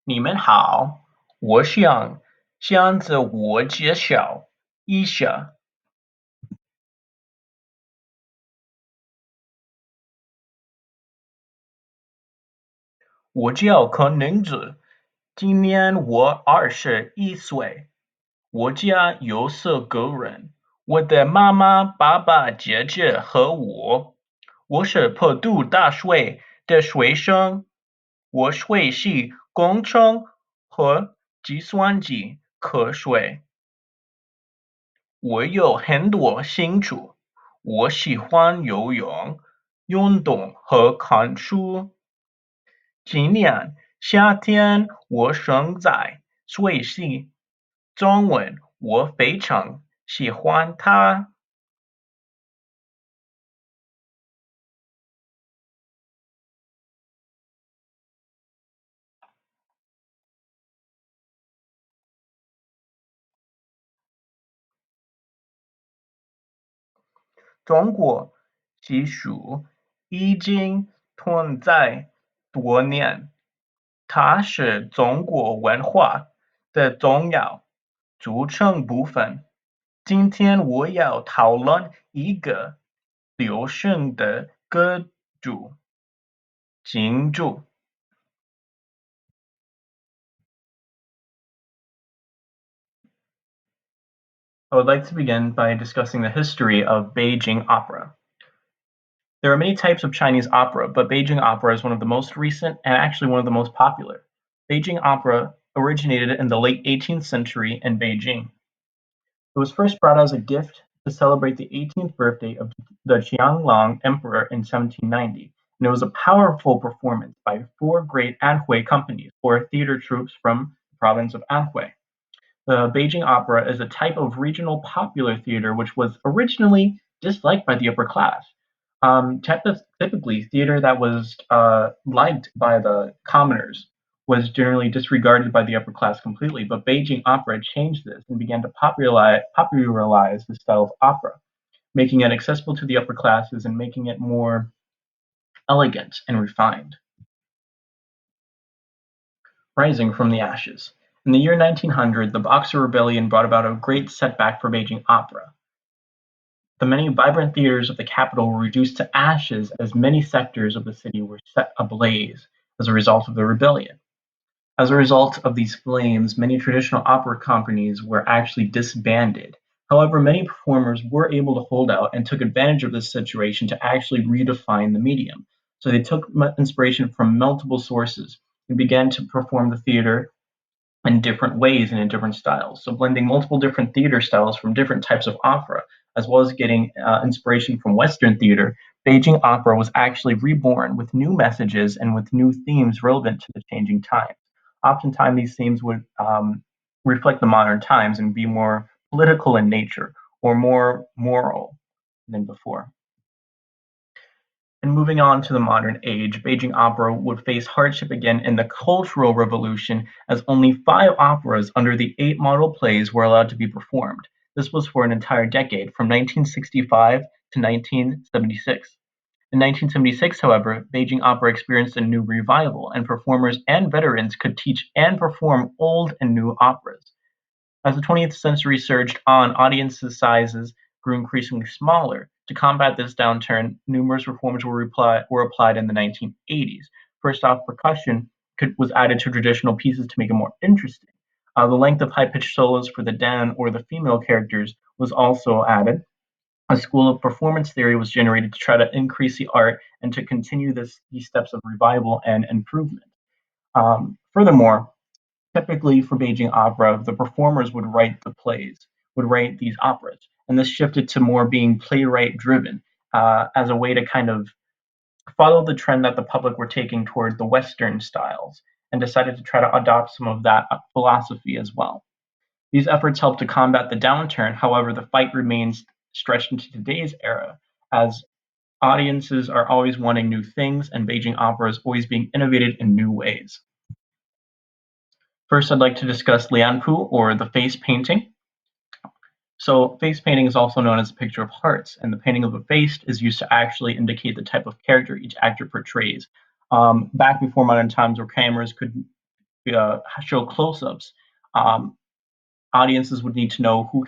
你们好，我想向自我介绍一下，我叫柯宁子，今年我21岁，我家有4个人，我的妈妈、爸爸、姐姐和我。我是普渡大学的学生，我学习工程和计算机科学。我有很多兴趣，我喜欢游泳、运动和看书。今年夏天我正在学习中文，我非常喜欢它。中国习俗已经存在多年，它是中国文化的重要组成部分。今天我要讨论一个流行的歌剧京剧。I would like to begin by discussing the history of Beijing opera. There are many types of Chinese opera, but Beijing opera is one of the most recent and actually one of the most popular. Beijing opera originated in the late 18th century in Beijing. It was first brought as a gift to celebrate the 18th birthday of the Qianlong Emperor in 1790, and it was a powerful performance by four great Anhui companies, or theater troupes from the province of Anhui. The Beijing opera is a type of regional popular theater which was originally disliked by the upper class. Typically, theater that was liked by the commoners was generally disregarded by the upper class completely, but Beijing opera changed this and began to popularize the style of opera, making it accessible to the upper classes and making it more elegant and refined. Rising from the ashes. In the year 1900, the Boxer Rebellion brought about a great setback for Beijing opera. The many vibrant theaters of the capital were reduced to ashes as many sectors of the city were set ablaze as a result of the rebellion. As a result of these flames, many traditional opera companies were actually disbanded. However, many performers were able to hold out and took advantage of this situation to actually redefine the medium. So they took inspiration from multiple sources and began to perform the theater in different ways and in different styles. So blending multiple different theater styles from different types of opera, as well as getting inspiration from Western theater, Beijing opera was actually reborn with new messages and with new themes relevant to the changing times. Oftentimes, these themes would reflect the modern times and be more political in nature or more moral than before. And moving on to the modern age, Beijing opera would face hardship again in the Cultural Revolution as only 5 operas under the 8 model plays were allowed to be performed. This was for an entire decade, from 1965 to 1976. In 1976, however, Beijing opera experienced a new revival, and performers and veterans could teach and perform old and new operas. As the 20th century surged on, audience sizes grew increasingly smaller. To combat this downturn, numerous reforms were applied in the 1980s. First off, percussion was added to traditional pieces to make it more interesting. The length of high-pitched solos for the Dan or the female characters was also added. A school of performance theory was generated to try to increase the art and to continue these steps of revival and improvement. Furthermore, typically for Beijing opera, the performers would write the plays, would write these operas, and this shifted to more being playwright driven as a way to kind of follow the trend that the public were taking towards the Western styles and decided to try to adopt some of that philosophy as well. These efforts helped to combat the downturn, however, the fight remains stretched into today's era as audiences are always wanting new things and Beijing opera is always being innovated in new ways. First, I'd like to discuss Lianpu, or the face painting. So, face painting is also known as a picture of hearts, and the painting of a face is used to actually indicate the type of character each actor portrays. Back before modern times, where cameras could show close-ups, um, audiences would need to know who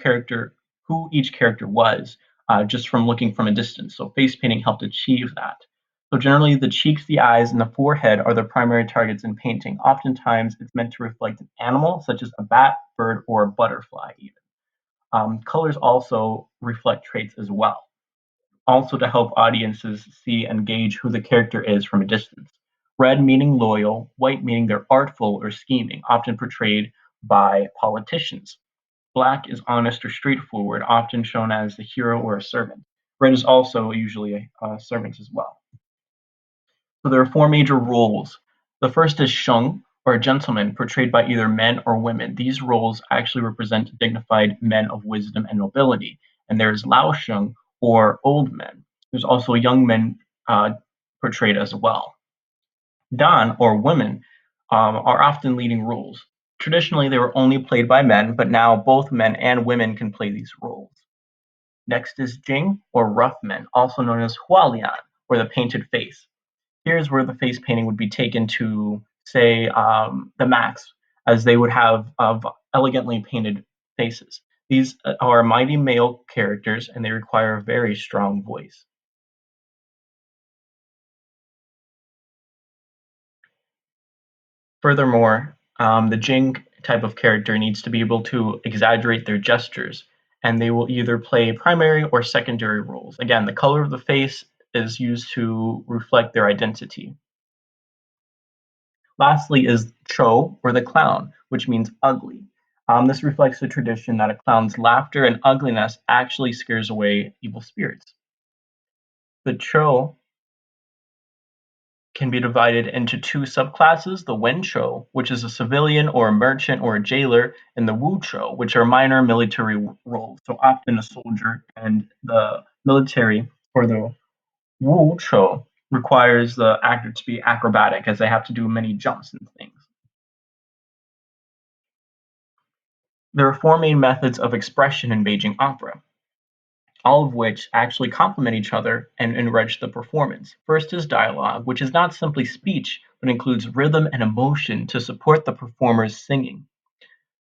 each character was just from looking from a distance. So face painting helped achieve that. So generally, the cheeks, the eyes, and the forehead are the primary targets in painting. Oftentimes, it's meant to reflect an animal, such as a bat, bird, or a butterfly. Even colors also reflect traits as well, also to help audiences see and gauge who the character is from a distance. Red meaning loyal, white meaning they're artful or scheming, often portrayed by politicians. Black is honest or straightforward, often shown as the hero or a servant. Red is also usually a servant as well. So there are four major roles. The first is sheng, or a gentleman, portrayed by either men or women. These roles actually represent dignified men of wisdom and nobility. And there's lao sheng, or old men. There's also young men portrayed as well. Dan, or women, are often leading roles. Traditionally, they were only played by men, but now both men and women can play these roles. Next is Jing, or rough men, also known as Hualian, or the painted face. Here's where the face painting would be taken to, say, the max, as they would have elegantly painted faces. These are mighty male characters, and they require a very strong voice. Furthermore, the Jing type of character needs to be able to exaggerate their gestures, and they will either play primary or secondary roles. Again, the color of the face is used to reflect their identity. Lastly is Cho, or the clown, which means ugly. This reflects the tradition that a clown's laughter and ugliness actually scares away evil spirits. The Cho can be divided into two subclasses: the Wen Cho, which is a civilian or a merchant or a jailer, and the Wu Cho, which are minor military roles, so often a soldier. And the military, or the Wu Cho, requires the actor to be acrobatic, as they have to do many jumps and things. There are four main methods of expression in Beijing opera, all of which actually complement each other and enrich the performance. First is dialogue, which is not simply speech, but includes rhythm and emotion to support the performer's singing.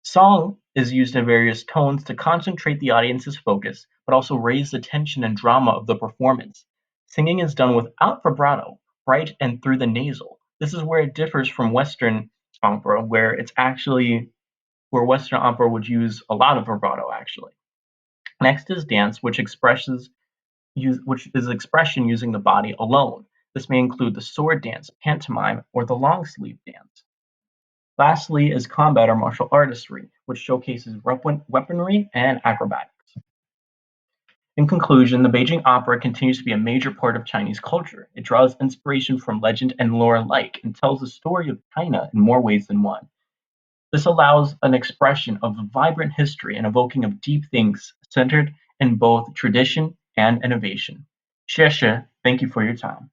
Song is used in various tones to concentrate the audience's focus, but also raise the tension and drama of the performance. Singing is done without vibrato, bright and through the nasal. This is where it differs from Western opera, where Western opera would use a lot of vibrato actually. Next is dance, which is expression using the body alone. This may include the sword dance, pantomime, or the long sleeve dance. Lastly is combat or martial artistry, which showcases weaponry and acrobatics. In conclusion, the Beijing Opera continues to be a major part of Chinese culture. It draws inspiration from legend and lore alike and tells the story of China in more ways than one. This allows an expression of vibrant history and evoking of deep things centered in both tradition and innovation. 谢谢, thank you for your time.